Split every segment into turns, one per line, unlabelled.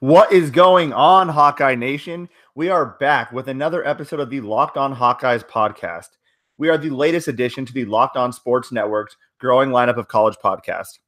What is going on, Hawkeye Nation? We are back with another episode of the Locked On Hawkeyes podcast. We are the latest addition to the Locked On Sports Network's growing lineup of college podcasts.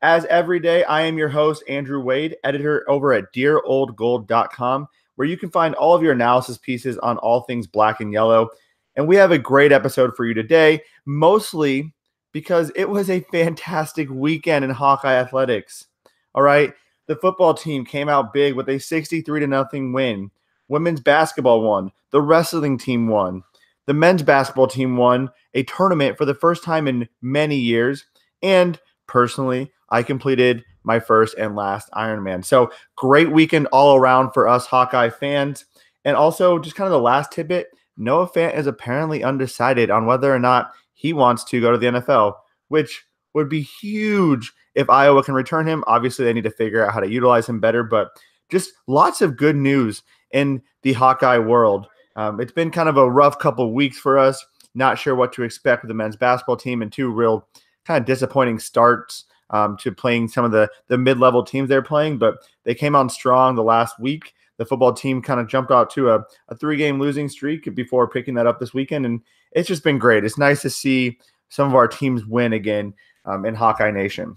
As every day, I am your host, Andrew Wade, editor over at dearoldgold.com, where you can find all of your analysis pieces on all things black and yellow. And we have a great episode for you today, mostly because it was a fantastic weekend in Hawkeye athletics. All right. The football team came out big with a 63-0 win. Women's basketball won. The wrestling team won. The men's basketball team won a tournament for the first time in many years. And personally, I completed my first and last Ironman. So great weekend all around for us Hawkeye fans. And also just kind of the last tidbit, Noah Fant is apparently undecided on whether or not he wants to go to the NFL, which would be huge if Iowa can return him. Obviously, they need to figure out how to utilize him better, but just lots of good news in the Hawkeye world. It's been kind of a rough couple of weeks for us. Not sure what to expect with the men's basketball team and two real kind of disappointing starts to playing some of the mid-level teams they're playing, but they came on strong the last week. The football team kind of jumped out to a 3-game losing streak before picking that up this weekend, and it's just been great. It's nice to see some of our teams win again in Hawkeye Nation.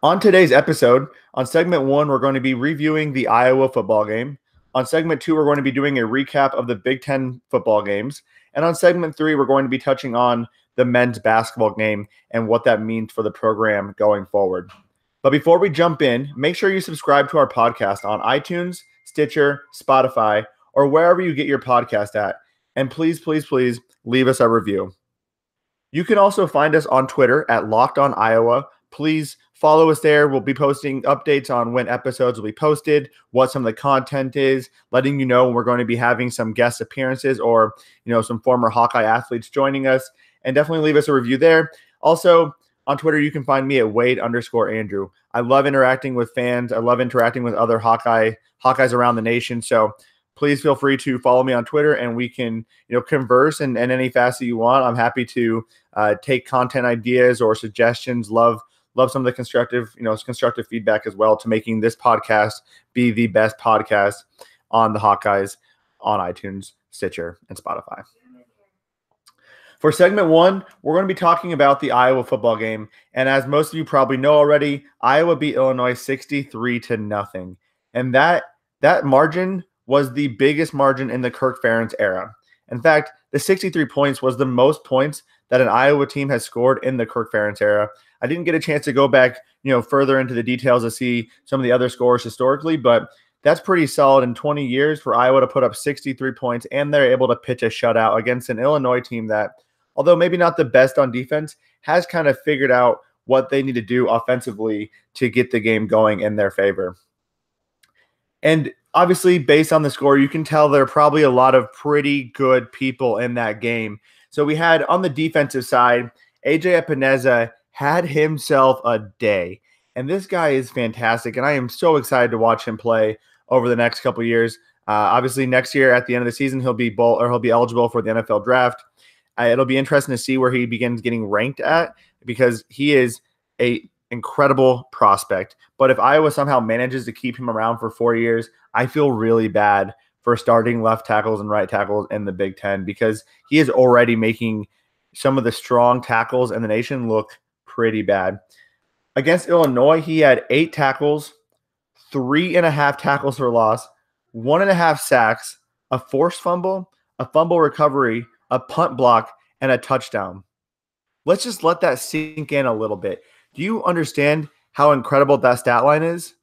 On today's episode, on segment 1, we're going to be reviewing the Iowa football game. On segment 2, we're going to be doing a recap of the Big Ten football games. And on segment 3, we're going to be touching on the men's basketball game and what that means for the program going forward. But before we jump in, make sure you subscribe to our podcast on iTunes, Stitcher, Spotify, or wherever you get your podcast at. And please, please, please leave us a review. You can also find us on Twitter at Locked On Iowa. Please follow us there. We'll be posting updates on when episodes will be posted, what some of the content is, letting you know when we're going to be having some guest appearances or, some former Hawkeye athletes joining us. And definitely leave us a review there. Also, on Twitter, you can find me at Wade_Andrew. I love interacting with fans. I love interacting with other Hawkeyes around the nation. So please feel free to follow me on Twitter and we can, converse in any facet you want. I'm happy to take content ideas or suggestions. Love some of the constructive feedback as well to making this podcast be the best podcast on the Hawkeyes on iTunes, Stitcher, and Spotify. For segment 1, we're going to be talking about the Iowa football game. And as most of you probably know already, Iowa beat Illinois 63-0. And that margin was the biggest margin in the Kirk Ferentz era. In fact, the 63 points was the most points that an Iowa team has scored in the Kirk Ferentz era. I didn't get a chance to go back, further into the details to see some of the other scores historically, but that's pretty solid in 20 years for Iowa to put up 63 points, and they're able to pitch a shutout against an Illinois team that, although maybe not the best on defense, has kind of figured out what they need to do offensively to get the game going in their favor. And obviously, based on the score, you can tell there are probably a lot of pretty good people in that game. So we had, on the defensive side, AJ Epineza had himself a day. And this guy is fantastic, and I am so excited to watch him play over the next couple of years. Obviously, next year at the end of the season, he'll be eligible for the NFL draft. It'll be interesting to see where he begins getting ranked at because he is a incredible prospect. But if Iowa somehow manages to keep him around for 4 years, I feel really bad for starting left tackles and right tackles in the Big Ten because he is already making some of the strong tackles in the nation look pretty bad. Against Illinois, he had 8 tackles, 3.5 tackles for loss, 1.5 sacks, a forced fumble, a fumble recovery, a punt block, and a touchdown. Let's just let that sink in a little bit. Do you understand how incredible that stat line is?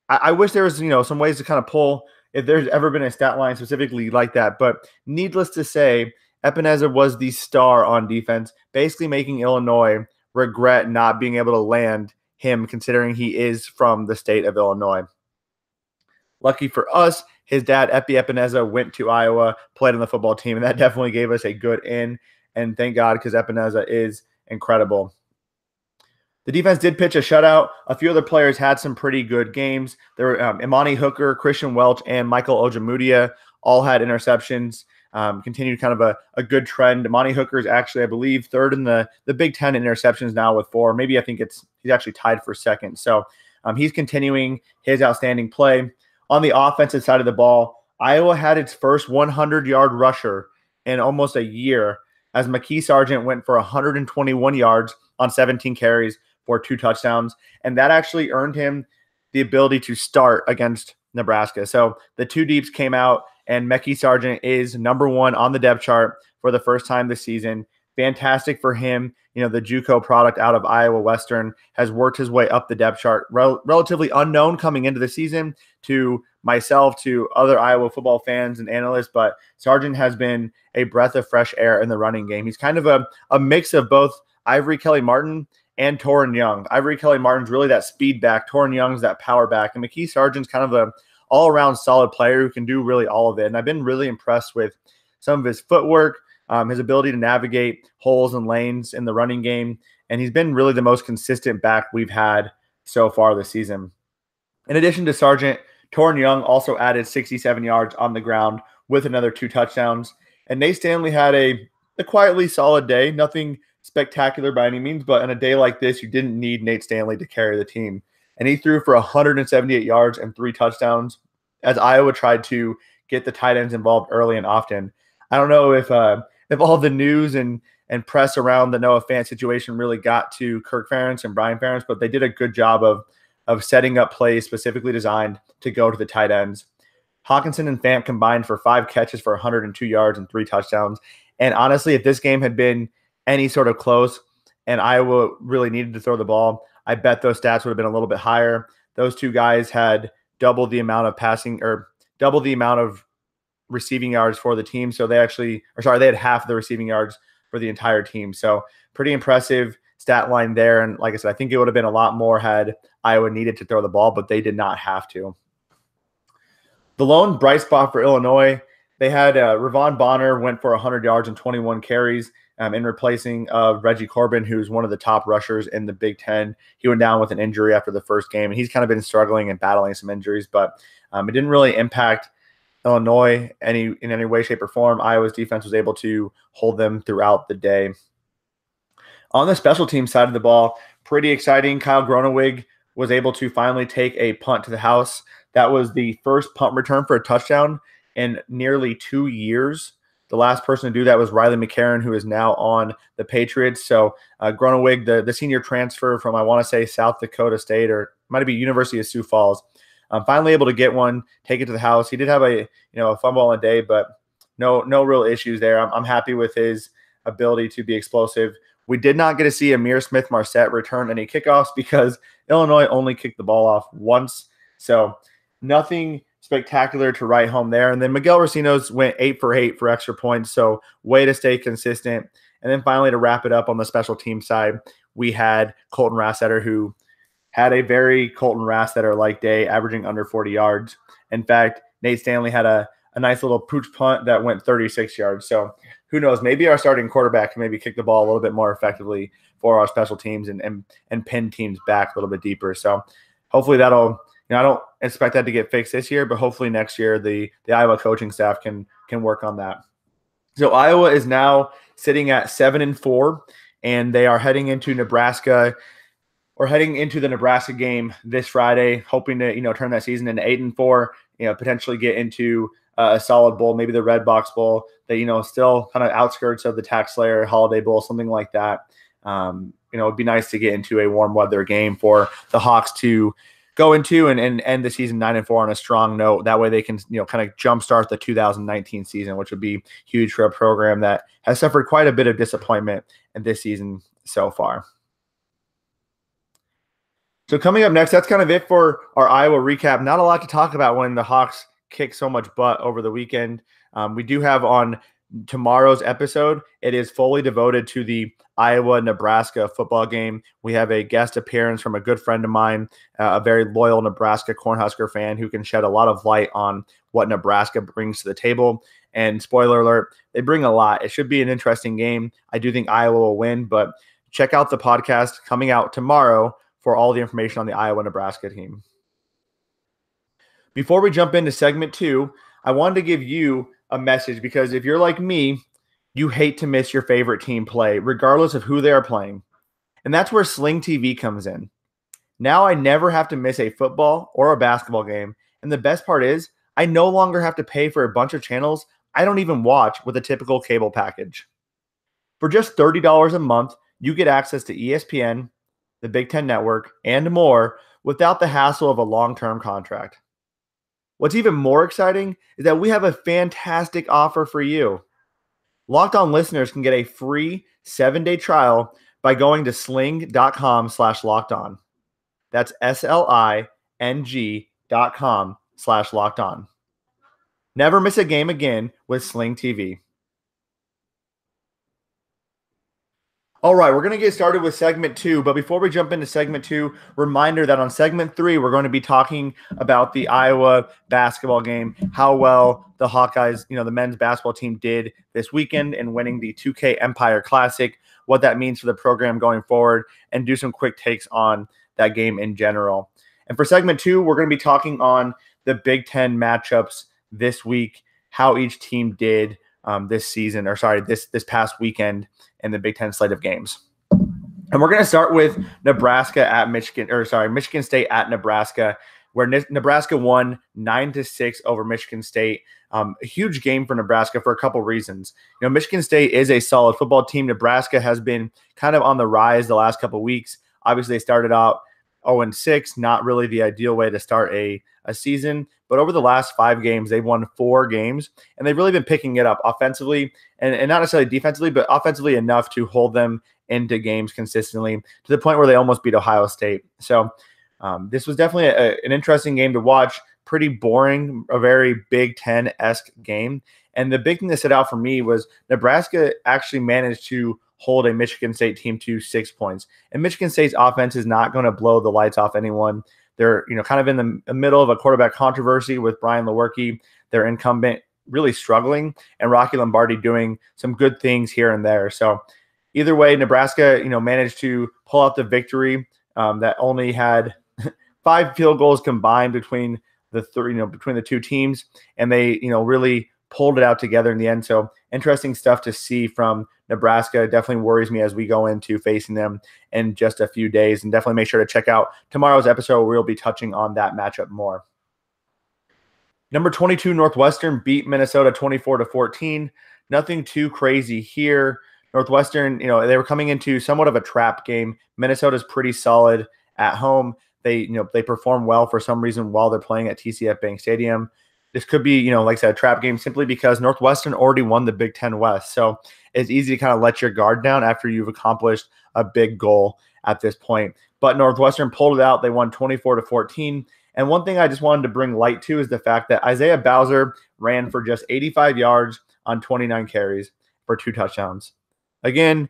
I wish there was, some ways to kind of pull if there's ever been a stat line specifically like that. But needless to say, Epineza was the star on defense, basically making Illinois regret not being able to land him considering he is from the state of Illinois. Lucky for us, his dad, Epi Epineza, went to Iowa, played on the football team, and that definitely gave us a good in. And thank God, because Epineza is incredible. The defense did pitch a shutout. A few other players had some pretty good games. There were Imani Hooker, Christian Welch, and Michael Ojemudia all had interceptions. Continued kind of a good trend. Imani Hooker is actually, I believe, third in the Big Ten in interceptions now with 4. Maybe I think he's actually tied for second. So He's continuing his outstanding play. On the offensive side of the ball, Iowa had its first 100-yard rusher in almost a year as McKee Sargent went for 121 yards on 17 carries for 2 touchdowns, and that actually earned him the ability to start against Nebraska. So the 2 deeps came out, and McKee Sargent is number 1 on the depth chart for the first time this season. Fantastic for him. The JUCO product out of Iowa Western has worked his way up the depth chart, relatively unknown coming into the season to myself, to other Iowa football fans and analysts, but Sargent has been a breath of fresh air in the running game. He's kind of a mix of both Ivory Kelly-Martin and Toren Young. Ivory Kelly-Martin's really that speed back. Toren Young's that power back. And McKee Sargent's kind of a all-around solid player who can do really all of it. And I've been really impressed with some of his footwork, his ability to navigate holes and lanes in the running game. And he's been really the most consistent back we've had so far this season. In addition to Sargent, Toren Young also added 67 yards on the ground with another 2 touchdowns. And Nate Stanley had a quietly solid day. Nothing spectacular by any means, but on a day like this, you didn't need Nate Stanley to carry the team. And he threw for 178 yards and 3 touchdowns as Iowa tried to get the tight ends involved early and often. I don't know if all the news and press around the Noah Fant situation really got to Kirk Ferentz and Brian Ferentz, but they did a good job of setting up plays specifically designed to go to the tight ends. Hockenson and Fant combined for 5 catches for 102 yards and 3 touchdowns. And honestly, if this game had been any sort of close and Iowa really needed to throw the ball, I bet those stats would have been a little bit higher. Those 2 guys had double the amount of passing or double the amount of receiving yards for the team. So they had half the receiving yards for the entire team. So pretty impressive stat line there. And like I said, I think it would have been a lot more had Iowa needed to throw the ball, but they did not have to. The lone bright spot for Illinois, they had Ravon Bonner went for 100 yards and 21 carries in replacing Reggie Corbin, who's one of the top rushers in the Big Ten. He went down with an injury after the first game, and he's kind of been struggling and battling some injuries, but it didn't really impact Illinois in any way, shape, or form. Iowa's defense was able to hold them throughout the day. On the special team side of the ball, pretty exciting. Kyle Gronewig was able to finally take a punt to the house. That was the first punt return for a touchdown in nearly 2 years. The last person to do that was Riley McCarron, who is now on the Patriots. So Gronewig, the senior transfer from, I want to say, South Dakota State, or it might be University of Sioux Falls, finally able to get one, take it to the house. He did have a fumble on the day, but no real issues there. I'm happy with his ability to be explosive. We did not get to see Amir Smith-Marset return any kickoffs because Illinois only kicked the ball off once. So nothing spectacular to write home there. And then Miguel Racino's went 8 for 8 for extra points. So way to stay consistent. And then finally, to wrap it up on the special team side, we had Colton Rassetter, who had a very Colton Rassetter-like day, averaging under 40 yards. In fact, Nate Stanley had a nice little pooch punt that went 36 yards. So who knows, maybe our starting quarterback can maybe kick the ball a little bit more effectively for our special teams and pin teams back a little bit deeper. So hopefully that'll, I don't expect that to get fixed this year, but hopefully next year the Iowa coaching staff can work on that. So Iowa is now sitting at 7-4, and they are heading into Nebraska, or heading into the Nebraska game this Friday, hoping to turn that season into 8-4, potentially get into a solid bowl, maybe the Red Box Bowl, that still kind of outskirts of the Tax Slayer Holiday Bowl, something like that. It'd be nice to get into a warm weather game for the Hawks to go into and end the season 9-4 on a strong note. That way they can kind of jumpstart the 2019 season, which would be huge for a program that has suffered quite a bit of disappointment in this season so far. So coming up next, that's kind of it for our Iowa recap. Not a lot to talk about when the Hawks kicked so much butt over the weekend. We do have on tomorrow's episode, it is fully devoted to the Iowa-Nebraska football game. We have a guest appearance from a good friend of mine, a very loyal Nebraska Cornhusker fan who can shed a lot of light on what Nebraska brings to the table. And spoiler alert, they bring a lot. It should be an interesting game. I do think Iowa will win, but check out the podcast coming out tomorrow for all the information on the Iowa-Nebraska team. Before we jump into segment 2, I wanted to give you a message, because if you're like me, you hate to miss your favorite team play, regardless of who they are playing. And that's where Sling TV comes in. Now I never have to miss a football or a basketball game. And the best part is, I no longer have to pay for a bunch of channels I don't even watch with a typical cable package. For just $30 a month, you get access to ESPN, the Big Ten Network, and more without the hassle of a long-term contract. What's even more exciting is that we have a fantastic offer for you. Locked On listeners can get a free 7-day trial by going to sling.com/lockedon. That's SLING.com/lockedon. Never miss a game again with Sling TV. All right, we're going to get started with segment 2, but before we jump into segment 2, reminder that on segment 3, we're going to be talking about the Iowa basketball game, how well the Hawkeyes, the men's basketball team did this weekend in winning the 2K Empire Classic, what that means for the program going forward, and do some quick takes on that game in general. And for segment 2, we're going to be talking on the Big Ten matchups this week, how each team did this past weekend in the Big Ten slate of games. And we're going to start with Michigan State at Nebraska, where Nebraska won 9-6 over Michigan State. A huge game for Nebraska for a couple reasons. Michigan State is a solid football team. Nebraska has been kind of on the rise the last couple weeks. Obviously, they started out 0-6, not really the ideal way to start a season. But over the last 5 games, they've won 4 games, and they've really been picking it up offensively and not necessarily defensively, but offensively enough to hold them into games consistently to the point where they almost beat Ohio State. So this was definitely an interesting game to watch. Pretty boring, a very Big Ten-esque game. And the big thing that stood out for me was Nebraska actually managed to hold a Michigan State team to 6 points. And Michigan State's offense is not going to blow the lights off anyone. They're kind of in the middle of a quarterback controversy with Brian Lewerke, their incumbent, really struggling, and Rocky Lombardi doing some good things here and there. So either way, Nebraska, managed to pull out the victory that only had 5 field goals combined between the two teams, and they really pulled it out together in the end. So interesting stuff to see from Nebraska. Definitely worries me as we go into facing them in just a few days, and definitely make sure to check out tomorrow's episode where we'll be touching on that matchup more. Number 22 Northwestern beat Minnesota 24-14. Nothing too crazy here. Northwestern, they were coming into somewhat of a trap game. Minnesota's pretty solid at home. They perform well for some reason while they're playing at TCF Bank Stadium. This could be, like I said, a trap game simply because Northwestern already won the Big Ten West. So it's easy to kind of let your guard down after you've accomplished a big goal at this point. But Northwestern pulled it out. They won 24-14. And one thing I just wanted to bring light to is the fact that Isaiah Bowser ran for just 85 yards on 29 carries for 2 touchdowns. Again,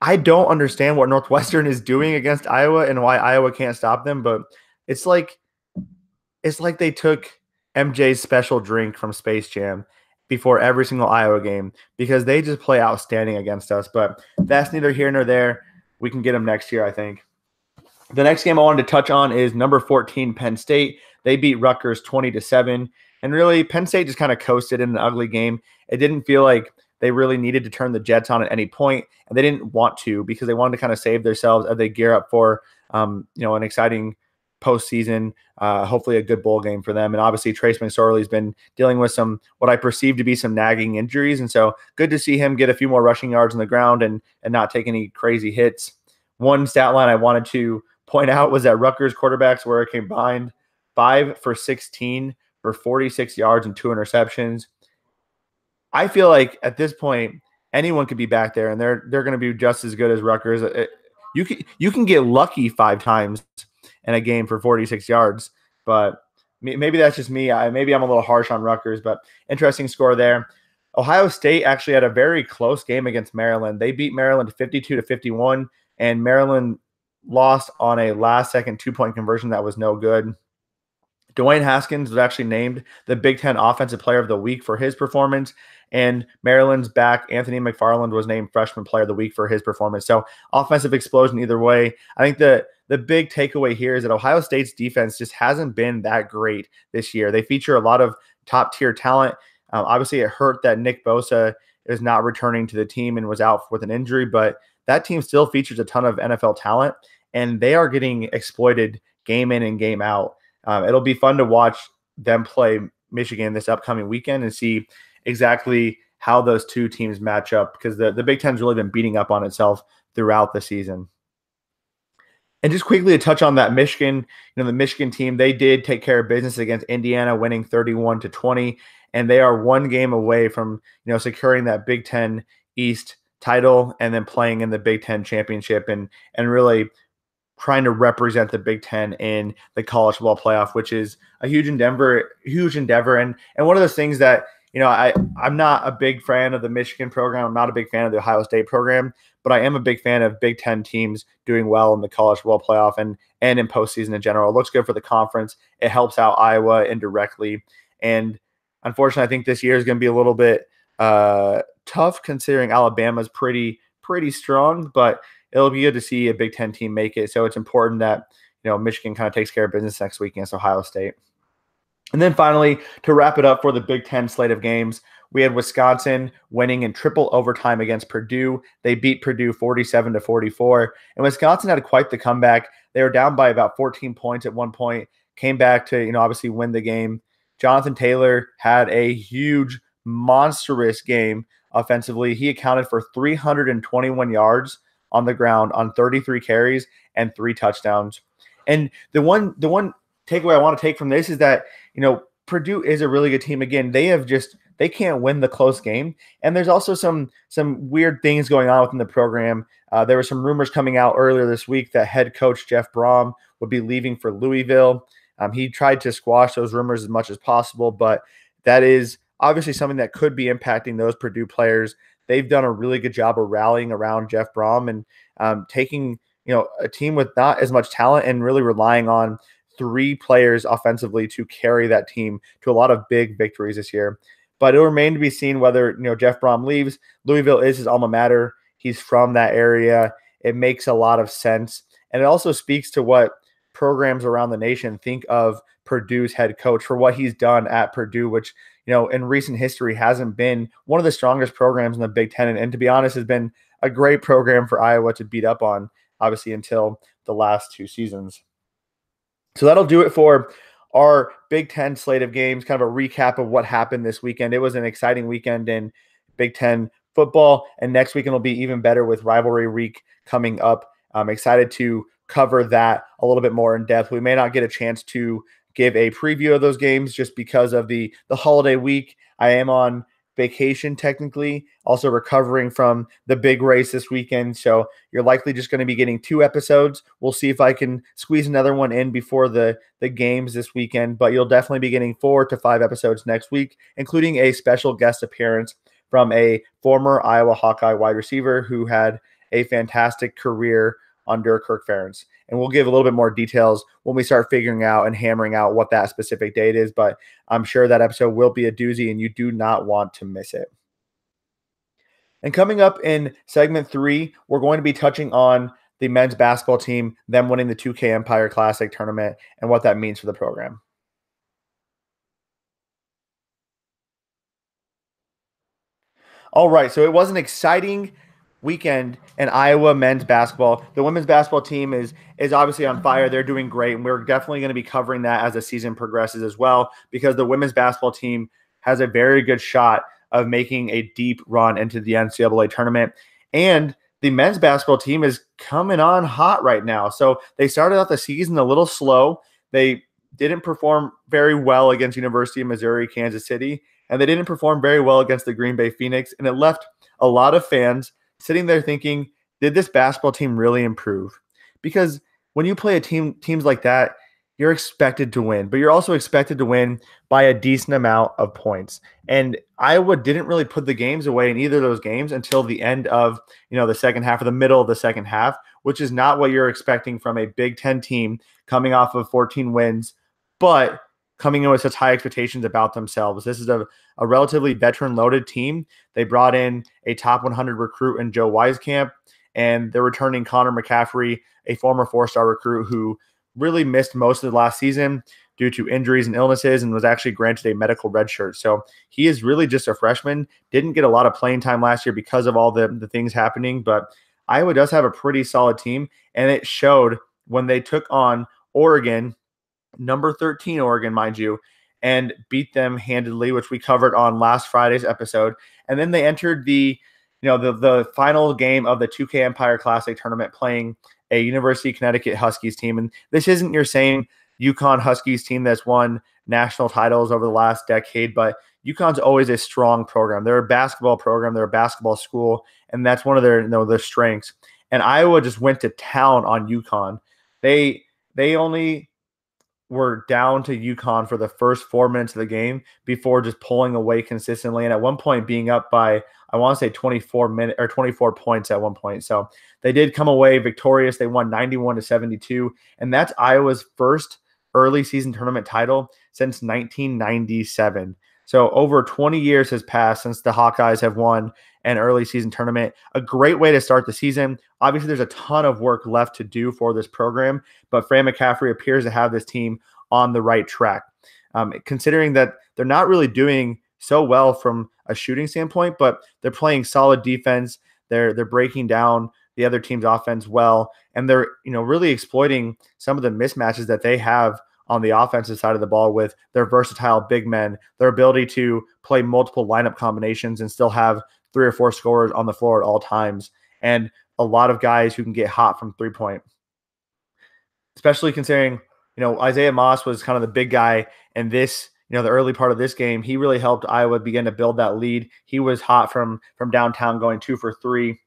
I don't understand what Northwestern is doing against Iowa and why Iowa can't stop them, but it's like they took MJ's special drink from Space Jam before every single Iowa game because they just play outstanding against us. But that's neither here nor there. We can get them next year, I think. The next game I wanted to touch on is number 14 Penn State. They beat Rutgers 20-7. And really, Penn State just kind of coasted in an ugly game. It didn't feel like they really needed to turn the Jets on at any point, and they didn't want to because they wanted to kind of save themselves as they gear up for an exciting postseason, hopefully a good bowl game for them. And obviously Trace McSorley's been dealing with some what I perceive to be some nagging injuries, and so good to see him get a few more rushing yards on the ground and not take any crazy hits. One stat line I wanted to point out was that Rutgers quarterbacks were combined 5 for 16 for 46 yards and 2 interceptions. I feel like at this point anyone could be back there, and they're going to be just as good as Rutgers. You can get lucky 5 times in a game for 46 yards, but maybe that's just me. Maybe I'm a little harsh on Rutgers, but interesting score there. Ohio State actually had a very close game against Maryland. They beat Maryland 52-51, and Maryland lost on a last-second 2-point conversion that was no good. Dwayne Haskins was actually named the Big Ten Offensive Player of the Week for his performance, and Maryland's back Anthony McFarland was named Freshman Player of the Week for his performance. So offensive explosion either way. I think the big takeaway here is that Ohio State's defense just hasn't been that great this year. They feature a lot of top-tier talent. Obviously, it hurt that Nick Bosa is not returning to the team and was out with an injury, but that team still features a ton of NFL talent. and they are getting exploited game in and game out. It'll be fun to watch them play Michigan this upcoming weekend and see exactly how those two teams match up, because the Big Ten's really been beating up on itself throughout the season. And just quickly to touch on that Michigan, the Michigan team, they did take care of business against Indiana, winning 31-20, and they are one game away from, securing that Big Ten East title and then playing in the Big Ten championship and really trying to represent the Big Ten in the college football playoff, which is a huge endeavor. And one of those things that, I'm not a big fan of the Michigan program. I'm not a big fan of the Ohio State program, but I am a big fan of Big Ten teams doing well in the college football playoff and in postseason in general. It looks good for the conference. It helps out Iowa indirectly. And unfortunately, I think this year is going to be a little bit tough, considering Alabama's pretty strong, but it'll be good to see a Big Ten team make it. So it's important that, Michigan kind of takes care of business next week against Ohio State. And then finally, to wrap it up for the Big Ten slate of games, we had Wisconsin winning in triple overtime against Purdue. They beat Purdue 47-44. And Wisconsin had quite the comeback. They were down by about 14 points at one point, came back to, obviously win the game. Jonathan Taylor had a huge, monstrous game offensively. He accounted for 321 yards on the ground on 33 carries and 3 touchdowns. And the one takeaway I want to take from this is that, Purdue is a really good team. Again, they can't win the close game. And there's also some weird things going on within the program. There were some rumors coming out earlier this week that head coach Jeff Brom would be leaving for Louisville. He tried to squash those rumors as much as possible, but that is obviously something that could be impacting those Purdue players. They've done a really good job of rallying around Jeff Brom and taking, a team with not as much talent and really relying on 3 players offensively to carry that team to a lot of big victories this year. But it'll remain to be seen whether, Jeff Brom leaves. Louisville is his alma mater. He's from that area. It makes a lot of sense. And it also speaks to what programs around the nation think of Purdue's head coach for what he's done at Purdue, which, in recent history hasn't been one of the strongest programs in the Big Ten. And to be honest, has been a great program for Iowa to beat up on, obviously, until the last 2 seasons. So that'll do it for our Big Ten slate of games, kind of a recap of what happened this weekend. It was an exciting weekend in Big Ten football, and next weekend will be even better with rivalry week coming up. I'm excited to cover that a little bit more in depth. We may not get a chance to give a preview of those games just because of the holiday week. I am on vacation technically, also recovering from the big race this weekend. So you're likely just going to be getting 2 episodes. We'll see if I can squeeze another one in before the games this weekend, but you'll definitely be getting 4 to 5 episodes next week, including a special guest appearance from a former Iowa Hawkeye wide receiver who had a fantastic career under Kirk Ferentz. And we'll give a little bit more details when we start figuring out and hammering out what that specific date is, but I'm sure that episode will be a doozy and you do not want to miss it. And coming up in segment 3, we're going to be touching on the men's basketball team, them winning the 2K Empire Classic tournament and what that means for the program. All right, so it was an exciting weekend in Iowa men's basketball. The women's basketball team is obviously on fire. They're doing great, and we're definitely going to be covering that as the season progresses as well, because the women's basketball team has a very good shot of making a deep run into the NCAA tournament. And the men's basketball team is coming on hot right now. So they started out the season a little slow. They didn't perform very well against University of Missouri, Kansas City, and they didn't perform very well against the Green Bay Phoenix. And it left a lot of fans sitting there thinking, did this basketball team really improve? Because when you play teams like that, you're expected to win, but you're also expected to win by a decent amount of points. And Iowa didn't really put the games away in either of those games until the end of, the second half, or the middle of the second half, which is not what you're expecting from a Big Ten team coming off of 14 wins, but coming in with such high expectations about themselves. This is a relatively veteran-loaded team. They brought in a top 100 recruit in Joe Wieskamp, and they're returning Connor McCaffrey, a former 4-star recruit who really missed most of the last season due to injuries and illnesses and was actually granted a medical red shirt. So he is really just a freshman, didn't get a lot of playing time last year because of all the things happening, but Iowa does have a pretty solid team, and it showed when they took on Oregon, number 13 Oregon, mind you, and beat them handedly, which we covered on last Friday's episode. And then they entered the final game of the 2K Empire Classic tournament playing a University of Connecticut Huskies team. And this isn't your same UConn Huskies team that's won national titles over the last decade, but UConn's always a strong program. They're a basketball program. They're a basketball school, and that's one of their strengths. And Iowa just went to town on UConn. They only were down to UConn for the first 4 minutes of the game before just pulling away consistently, and at one point being up by, I want to say 24 points at one point. So they did come away victorious. They won 91-72, and that's Iowa's first early season tournament title since 1997. So over 20 years has passed since the Hawkeyes have won an early season tournament. A great way to start the season. Obviously, there's a ton of work left to do for this program, but Fran McCaffery appears to have this team on the right track. Considering that they're not really doing so well from a shooting standpoint, but they're playing solid defense. They're breaking down the other team's offense well, and they're really exploiting some of the mismatches that they have on the offensive side of the ball with their versatile big men, their ability to play multiple lineup combinations and still have 3 or 4 scorers on the floor at all times, and a lot of guys who can get hot from three-point. Especially considering, Isaiah Moss was kind of the big guy in this, the early part of this game. He really helped Iowa begin to build that lead. He was hot from downtown, going 2 for 3.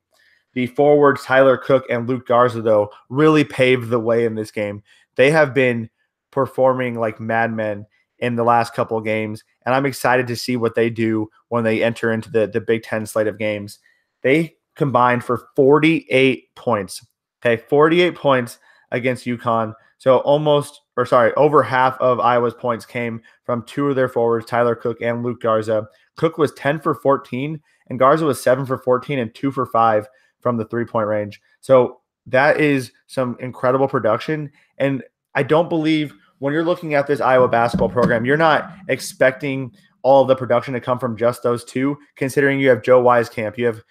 The forwards, Tyler Cook and Luke Garza, though, really paved the way in this game. They have been performing like madmen in the last couple of games, and I'm excited to see what they do when they enter into the Big Ten slate of games. They combined for 48 points. Okay, 48 points against UConn. So over half of Iowa's points came from 2 of their forwards, Tyler Cook and Luke Garza. Cook was 10 for 14, and Garza was 7 for 14 and 2 for 5 from the three-point range. So that is some incredible production, and I don't believe when you're looking at this Iowa basketball program, you're not expecting all of the production to come from just those two, considering you have Joe Wieskamp, you have,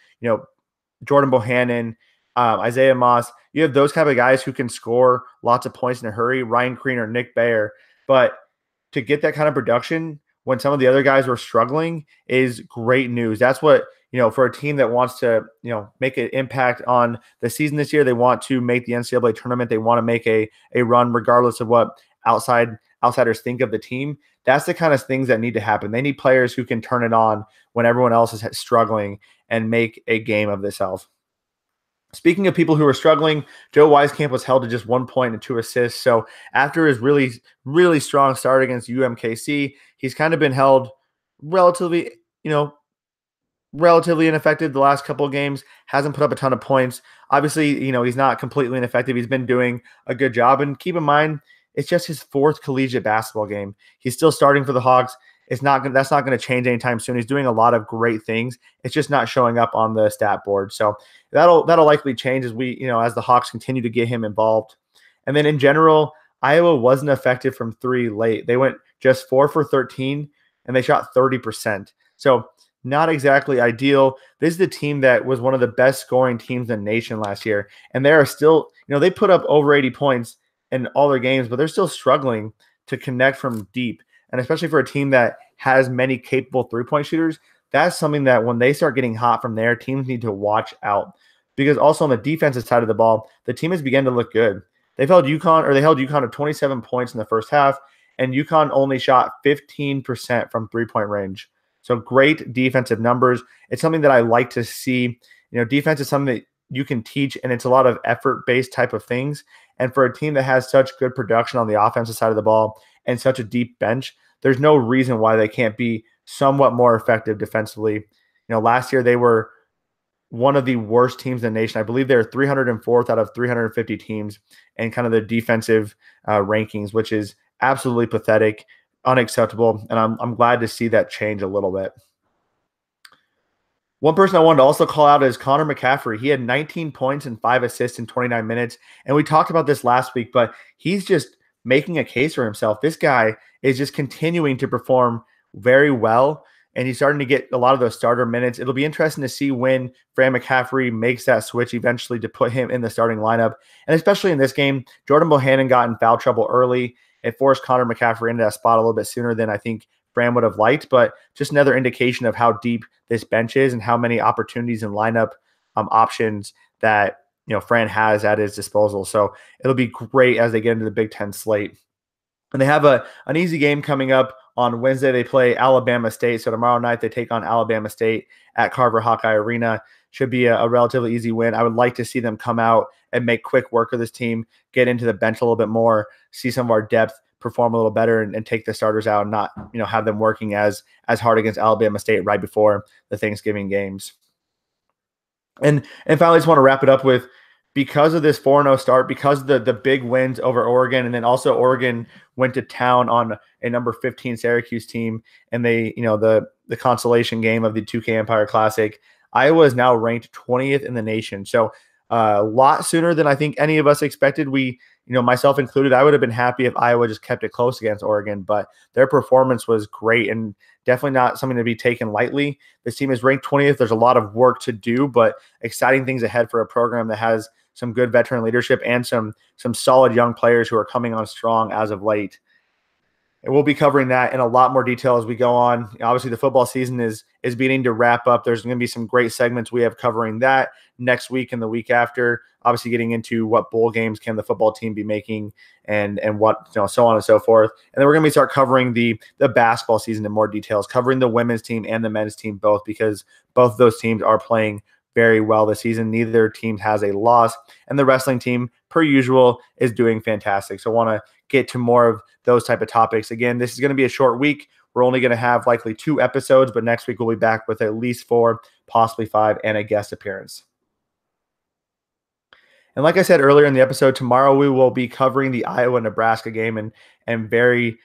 Jordan Bohannon, Isaiah Moss. You have those kind of guys who can score lots of points in a hurry, Ryan Crean or Nick Bayer. But to get that kind of production when some of the other guys were struggling is great news. That's what, for a team that wants to, make an impact on the season this year, they want to make the NCAA tournament. They want to make a run regardless of what outsiders think of the team. That's the kind of things that need to happen. They need players who can turn it on when everyone else is struggling and make a game of themselves. Speaking of people who are struggling, Joe Wieskamp was held to just 1 point and 2 assists. So after his really, really strong start against UMKC, he's kind of been held relatively ineffective the last couple of games. Hasn't put up a ton of points. Obviously, he's not completely ineffective. He's been doing a good job. And keep in mind, it's just his 4th collegiate basketball game. He's still starting for the Hawks. That's not going to change anytime soon. He's doing a lot of great things. It's just not showing up on the stat board. So that'll likely change as as the Hawks continue to get him involved. And then in general, Iowa wasn't effective from 3 late. They went just 4 for 13 and they shot 30%. So not exactly ideal. This is the team that was one of the best scoring teams in the nation last year. And they are still, they put up over 80 points in all their games, but they're still struggling to connect from deep. And especially for a team that has many capable three-point shooters, that's something that when they start getting hot from there, teams need to watch out. Because also on the defensive side of the ball, the team has begun to look good. They held UConn to 27 points in the first half, and UConn only shot 15% from three-point range. So great defensive numbers. It's something that I like to see. Defense is something that you can teach, and it's a lot of effort-based type of things. And for a team that has such good production on the offensive side of the ball and such a deep bench, there's no reason why they can't be somewhat more effective defensively. Last year they were one of the worst teams in the nation. I believe they were 304th out of 350 teams in kind of the defensive rankings, which is absolutely pathetic, unacceptable, and I'm glad to see that change a little bit. One person I wanted to also call out is Connor McCaffery. He had 19 points and 5 assists in 29 minutes, and we talked about this last week, but he's just making a case for himself. This guy is just continuing to perform very well, and he's starting to get a lot of those starter minutes. It'll be interesting to see when Fran McCaffrey makes that switch eventually to put him in the starting lineup. And especially in this game, Jordan Bohannon got in foul trouble early. It forced Connor McCaffrey into that spot a little bit sooner than I think Fran would have liked, but just another indication of how deep this bench is and how many opportunities and lineup options that Fran has at his disposal. So it'll be great as they get into the Big Ten slate. And they have an easy game coming up on Wednesday. They play Alabama State. So tomorrow night they take on Alabama State at Carver Hawkeye Arena. Should be a relatively easy win. I would like to see them come out and make quick work of this team, get into the bench a little bit more, see some of our depth perform a little better, and take the starters out and not have them working as hard against Alabama State right before the Thanksgiving games. And finally, I just want to wrap it up with, because of this 4-0 start, because of the big wins over Oregon, and then also Oregon went to town on a number 15 Syracuse team, and they, the consolation game of the 2K Empire Classic, Iowa is now ranked 20th in the nation. So a lot sooner than I think any of us expected. We, myself included, I would have been happy if Iowa just kept it close against Oregon, but their performance was great and definitely not something to be taken lightly. This team is ranked 20th. There's a lot of work to do, but exciting things ahead for a program that has some good veteran leadership and some solid young players who are coming on strong as of late. And we'll be covering that in a lot more detail as we go on. Obviously, the football season is beginning to wrap up. There's going to be some great segments we have covering that next week and the week after. Obviously, getting into what bowl games can the football team be making and what, so on and so forth. And then we're going to start covering the basketball season in more details, covering the women's team and the men's team both, because both of those teams are playing very well this season. Neither team has a loss, and the wrestling team, per usual, is doing fantastic. So I want to get to more of those type of topics. Again, this is going to be a short week. We're only going to have likely 2 episodes, but next week we'll be back with at least 4, possibly 5, and a guest appearance. And like I said earlier in the episode, tomorrow we will be covering the Iowa-Nebraska game and very,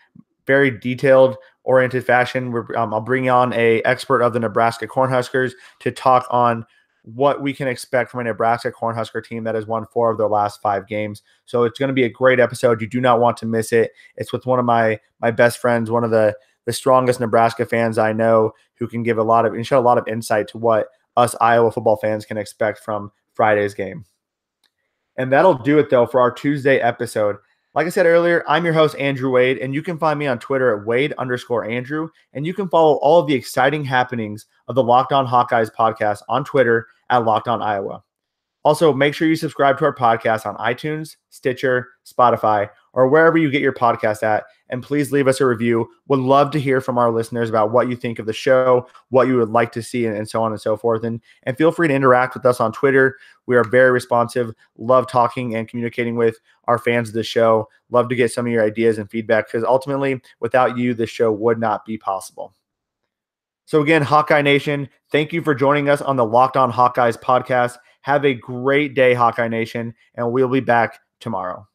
very detailed oriented fashion. I'll bring on a expert of the Nebraska Cornhuskers to talk on what we can expect from a Nebraska Cornhusker team that has won 4 of their last 5 games. So it's going to be a great episode. You do not want to miss it. It's with one of my best friends, one of the strongest Nebraska fans I know, who can give shed a lot of insight to what us Iowa football fans can expect from Friday's game. And that'll do it, though, for our Tuesday episode. Like I said earlier, I'm your host, Andrew Wade, and you can find me on Twitter at Wade_Andrew, and you can follow all of the exciting happenings of the Locked On Hawkeyes podcast on Twitter at Locked On Iowa. Also, make sure you subscribe to our podcast on iTunes, Stitcher, Spotify, or wherever you get your podcast at, and please leave us a review. Would love to hear from our listeners about what you think of the show, what you would like to see, and so on and so forth. And feel free to interact with us on Twitter. We are very responsive, love talking and communicating with our fans of the show. Love to get some of your ideas and feedback, because ultimately, without you, this show would not be possible. So again, Hawkeye Nation, thank you for joining us on the Locked On Hawkeyes podcast. Have a great day, Hawkeye Nation, and we'll be back tomorrow.